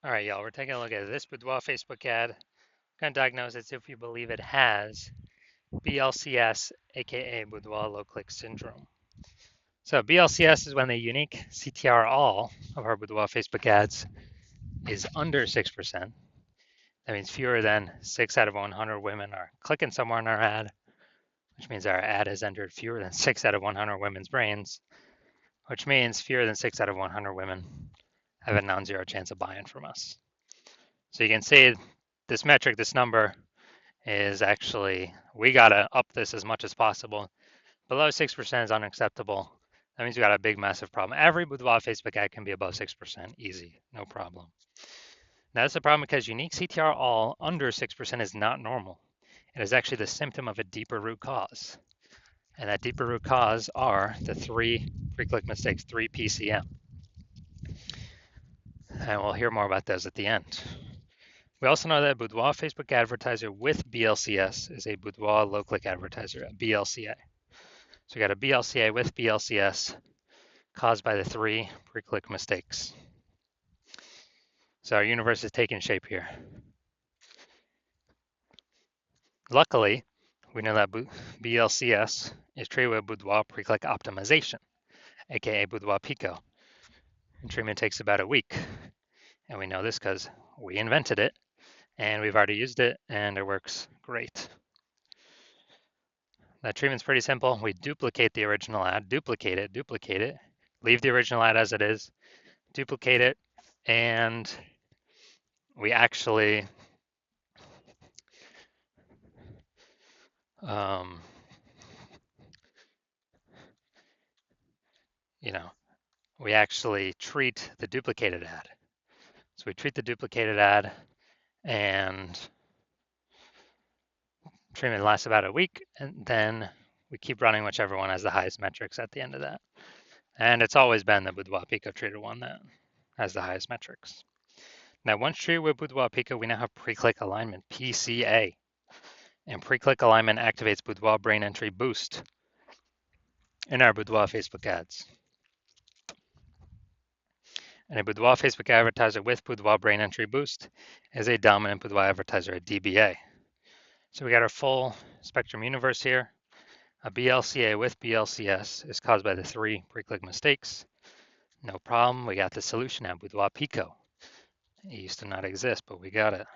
All right, y'all, we're taking a look at this Boudoir Facebook ad. We're going to diagnose it if we believe it has BLCS, aka Boudoir low click syndrome. So BLCS is when the unique CTR all of our Boudoir Facebook ads is under 6%. That means fewer than 6 out of 100 women are clicking somewhere in our ad, which means our ad has entered fewer than 6 out of 100 women's brains, which means fewer than 6 out of 100 women have a non-zero chance of buying from us. So you can see this metric, this number, is actually, we got to up this as much as possible. Below 6% is unacceptable. That means we got a big, massive problem. Every Boudoir Facebook ad can be above 6%, easy, no problem. Now, that's a problem because unique CTR all under 6% is not normal. It is actually the symptom of a deeper root cause. And that deeper root cause are the three pre-click mistakes, 3 PCM. And we'll hear more about those at the end. We also know that a Boudoir Facebook advertiser with BLCS is a Boudoir low-click advertiser, a BLCA. So we got a BLCA with BLCS caused by the 3 pre-click mistakes. So our universe is taking shape here. Luckily, we know that BLCS is treated with Boudoir pre-click optimization, aka Boudoir Pico. And treatment takes about a week. And we know this because we invented it and we've already used it and it works great. That treatment's pretty simple. We duplicate the original ad, duplicate it, leave the original ad as it is, duplicate it, and we actually we actually treat the duplicated ad. So we treat the duplicated ad and treatment lasts about a week, and then we keep running whichever one has the highest metrics at the end of that. And it's always been the Boudoir Pico treated one that has the highest metrics. Now, once treated with Boudoir Pico, we now have pre-click alignment, PCA. And pre-click alignment activates Boudoir brain entry boost in our Boudoir Facebook ads. And a Boudoir Facebook advertiser with Boudoir brain entry boost is a dominant Boudoir advertiser, a DBA. So we got our full spectrum universe here. A BLCA with BLCS is caused by the 3 pre-click mistakes. No problem, we got the solution now, Boudoir Pico. It used to not exist, but we got it.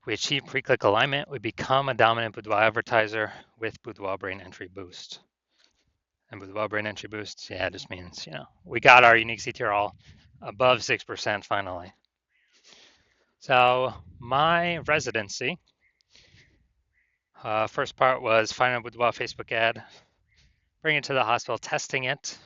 We achieve pre-click alignment, we become a dominant Boudoir advertiser with Boudoir brain entry boost. And Boudoir brain entry boost, yeah, it just means, we got our unique CTR all above 6% finally. So my residency, first part was finding a Boudoir Facebook ad, bringing it to the hospital, testing it,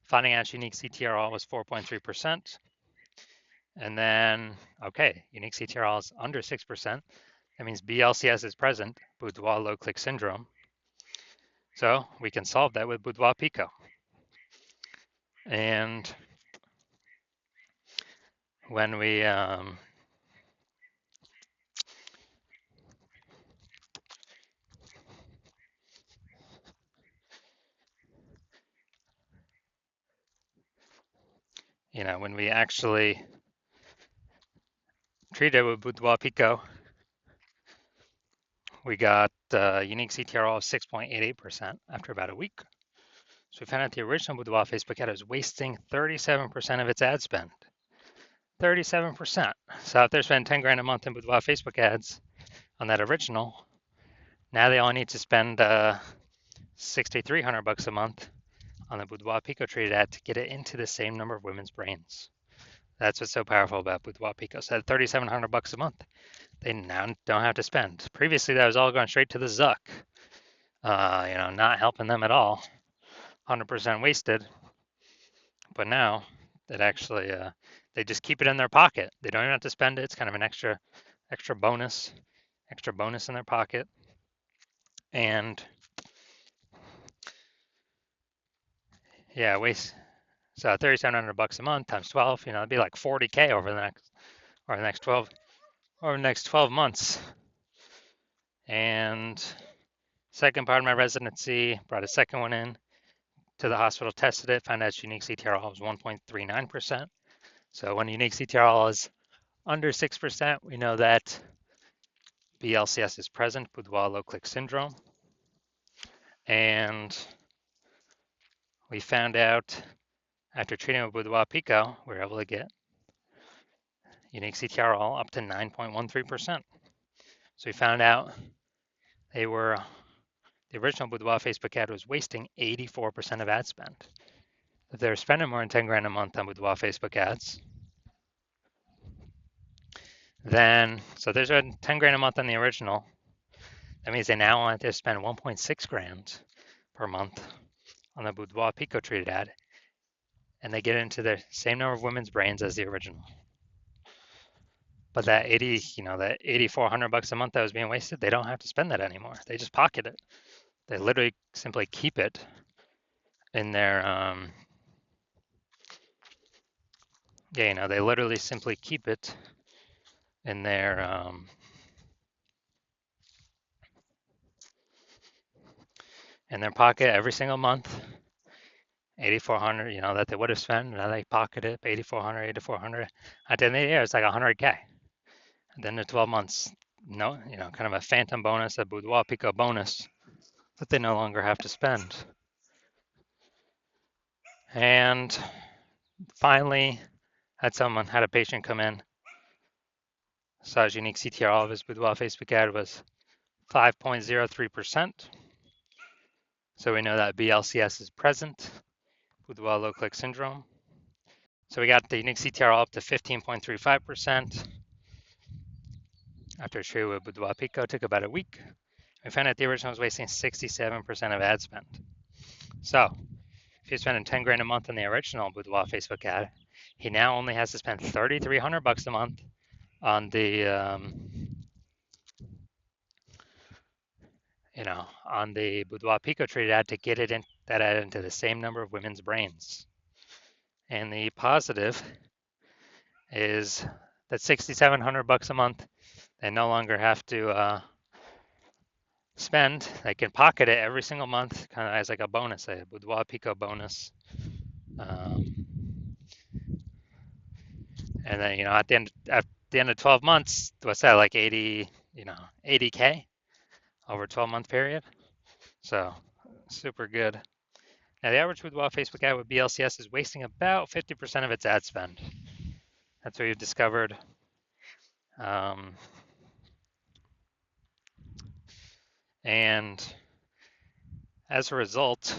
finding out unique CTR all was 4.3%. And then, okay, unique CTR all is under 6%. That means BLCS is present, Boudoir low click syndrome. So we can solve that with Boudoir Pico. And when we when we actually treat it with Boudoir Pico, we got unique CTR all of 6.88% after about a week. So we found out the original Boudoir Facebook ad was wasting 37% of its ad spend. 37%. So if they're spending 10 grand a month in Boudoir Facebook ads on that original, now they only need to spend $6,300 a month on the Boudoir Pico treated ad to get it into the same number of women's brains. That's what's so powerful about Boudoir Pico. So at $3,700 a month, they now don't have to spend. Previously, that was all going straight to the Zuck. Not helping them at all. 100% wasted. But now it actually, they just keep it in their pocket. They don't even have to spend it. It's kind of an extra bonus in their pocket. And yeah, so $3,700 a month times 12, it'd be like 40K over the next 12 months. And second part of my residency, brought a second one in to the hospital, tested it, found out its unique CTR was 1.39%. So when unique CTRL is under 6%, we know that BLCS is present, Boudoir low click syndrome. And we found out after treating with Boudoir Pico, we were able to get unique CTRL up to 9.13%. So we found out the original Boudoir Facebook ad was wasting 84% of ad spend. If they're spending more than 10 grand a month on Boudoir Facebook ads, then, so there's a 10 grand a month on the original. That means they now want to spend 1.6 grand per month on the Boudoir Pico treated ad, and they get into the same number of women's brains as the original. But that 8,400 bucks a month that was being wasted, they don't have to spend that anymore. They just pocket it. They literally simply keep it in their, they literally simply keep it in their, pocket every single month. 8,400, that they would have spent, now they pocket it, 8,400, 8,400. At the end of the year, it's like 100K. And then the 12 months, kind of a phantom bonus, a Boudoir Pico bonus that they no longer have to spend. And finally, had a patient come in, saw his unique CTRL of his Boudoir Facebook ad was 5.03%. So we know that BLCS is present, Boudoir low click syndrome. So we got the unique CTRL up to 15.35%. After treated with Boudoir Pico, took about a week. We found out the original was wasting 67% of ad spend. So if he's spending 10 grand a month on the original Boudoir Facebook ad, he now only has to spend 3,300 bucks a month on the on the Boudoir Pico treated ad to get it in that ad into the same number of women's brains. And the positive is that 6,700 bucks a month, they no longer have to spend. They can pocket it every single month, kind of as like a bonus, a Boudoir Pico bonus. And then at the end of 12 months, what's that, like 80K over a 12-month period? So super good. Now the average Boudoir Facebook ad with BLCS is wasting about 50% of its ad spend. That's what we've discovered. And as a result,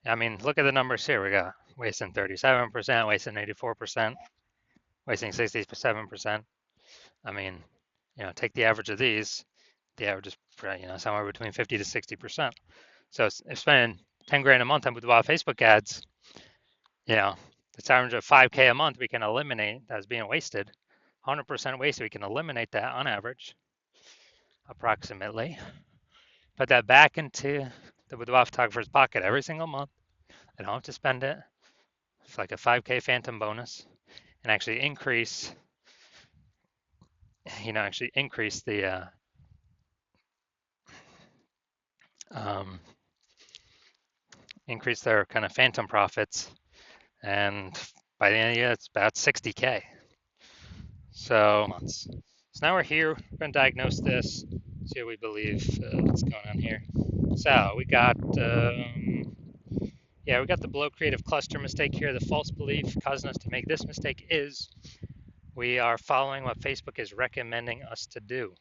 look at the numbers here. We got wasting 37%, wasting 84%, wasting 67%. Take the average of these. The average is somewhere between 50 to 60%. So if spending 10 grand a month on Boudoir Facebook ads, it's average of 5K a month we can eliminate that's being wasted. 100% wasted, we can eliminate that on average, approximately. Put that back into the Boudoir photographer's pocket every single month. They don't have to spend it. It's like a 5K phantom bonus, and actually increase the increase their kind of phantom profits, and by the end of the year, it's about 60K. So now we're here. We're going to diagnose this, see what we believe what's going on here. So we got we got the below creative cluster mistake here. The false belief causing us to make this mistake is we are following what Facebook is recommending us to do.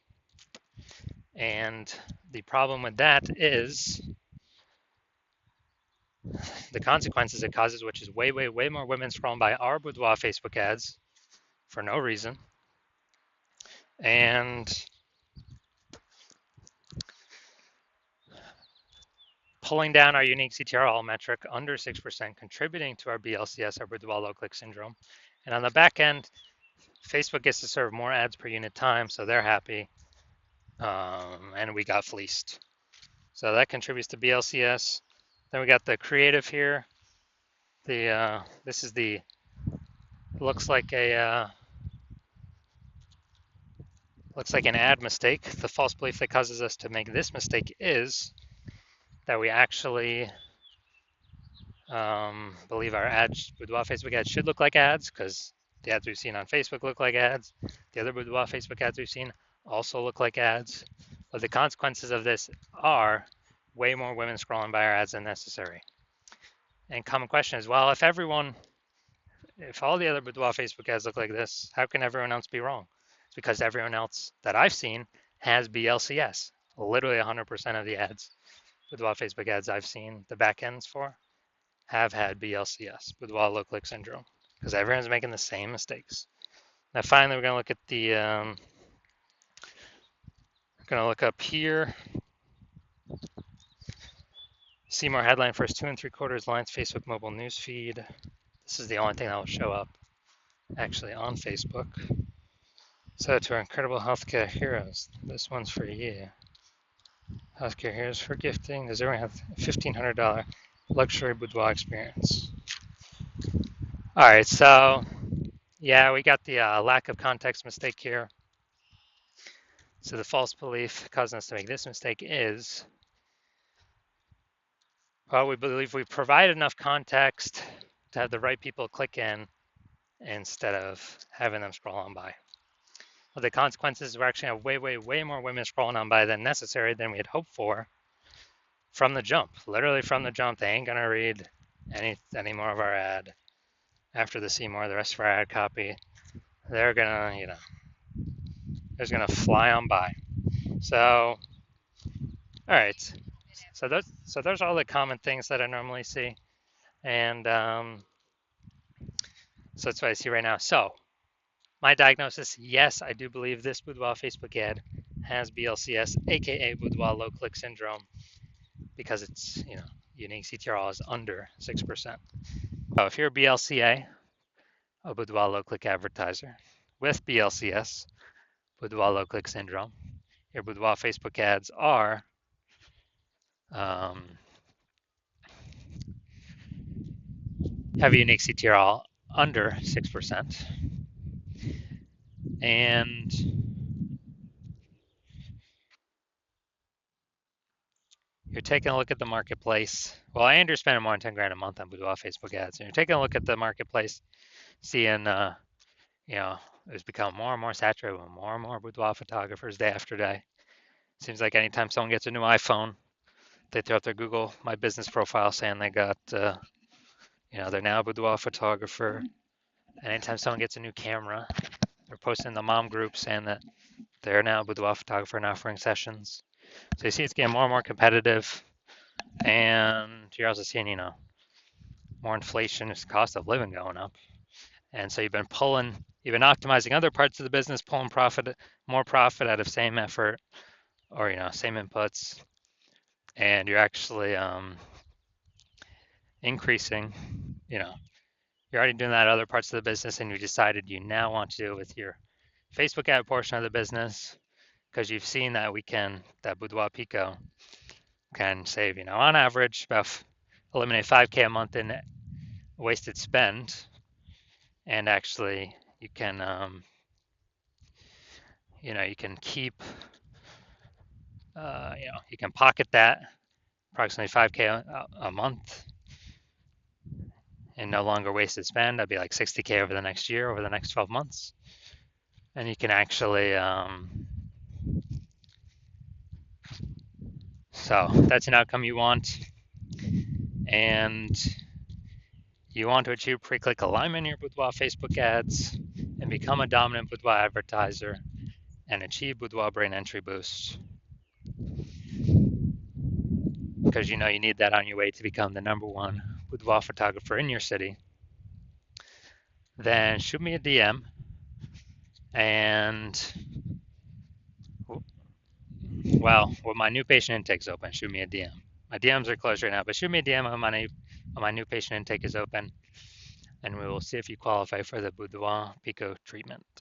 And the problem with that is the consequences it causes, which is way, way, way more women scrolling by our Boudoir Facebook ads for no reason. And pulling down our unique CTRL metric under 6%, contributing to our BLCS, our Boudoir low click syndrome. And on the back end, Facebook gets to serve more ads per unit time, so they're happy. And we got fleeced. So that contributes to BLCS. Then we got the creative here. This is looks like an ad mistake. The false belief that causes us to make this mistake is that we actually believe our ads, Boudoir Facebook ads, should look like ads because the ads we've seen on Facebook look like ads. The other Boudoir Facebook ads we've seen also look like ads. But the consequences of this are way more women scrolling by our ads than necessary. And common question is, well, if all the other Boudoir Facebook ads look like this, how can everyone else be wrong? It's because everyone else that I've seen has BLCS. Literally 100% of the ads, Boudoir Facebook ads I've seen the back ends for, have had BLCS, Boudoir low click syndrome, because everyone's making the same mistakes. Now, finally, we're going to look at we're going to look up here. See more headline first 2 3/4 lines Facebook mobile news feed. This is the only thing that will show up actually on Facebook. So to our incredible healthcare heroes, this one's for you. Healthcare heroes for gifting. Does everyone have $1,500 luxury boudoir experience? All right, so yeah, we got the lack of context mistake here. So the false belief causing us to make this mistake is, well, we believe we provide enough context to have the right people click in instead of having them scroll on by. Well, the consequences are actually have way more women scrolling on by than necessary than we had hoped for from the jump. Literally from the jump, they ain't gonna read any more of our ad after they see more of the rest of our ad copy. They're gonna, they're just gonna fly on by. So, all right. So those are all the common things that I normally see, and so that's what I see right now. So my diagnosis, yes, I do believe this Boudoir Facebook ad has BLCS, aka Boudoir low click syndrome, because it's unique CTRL is under 6%. So if you're a BLCA, a Boudoir low click advertiser with BLCS, Boudoir low click syndrome, your Boudoir Facebook ads are have a unique CTRL under 6%, and you're taking a look at the marketplace. Well, I under spending more than 10 grand a month on Boudoir Facebook ads, and you're taking a look at the marketplace, seeing it's become more and more saturated with more and more boudoir photographers day after day. Seems like anytime someone gets a new iPhone, they throw out their Google My Business profile saying they got, they're now a boudoir photographer. And anytime someone gets a new camera, they're posting in the mom group saying that they're now a boudoir photographer and offering sessions. So you see it's getting more and more competitive. And you're also seeing, more inflation, it's the cost of living going up. And so you've been optimizing other parts of the business, pulling more profit out of same effort or, same inputs. And you're actually increasing, you're already doing that in other parts of the business, and you decided you now want to do it with your Facebook ad portion of the business because you've seen that that Boudoir Pico can save, on average, eliminate 5K a month in wasted spend. And actually, you can, you can keep, you can pocket that approximately 5K a month and no longer wasted spend. That'd be like 60K over the next year, over the next 12 months. And you can actually, so that's an outcome you want. And you want to achieve pre-click alignment in your Boudoir Facebook ads and become a dominant Boudoir advertiser and achieve Boudoir brain entry boost. Because you need that on your way to become the #1 boudoir photographer in your city, then shoot me a DM. And well, when my new patient intake's open, shoot me a DM. My DMs are closed right now, but shoot me a DM when my new patient intake is open, and we will see if you qualify for the Boudoir Pico treatment.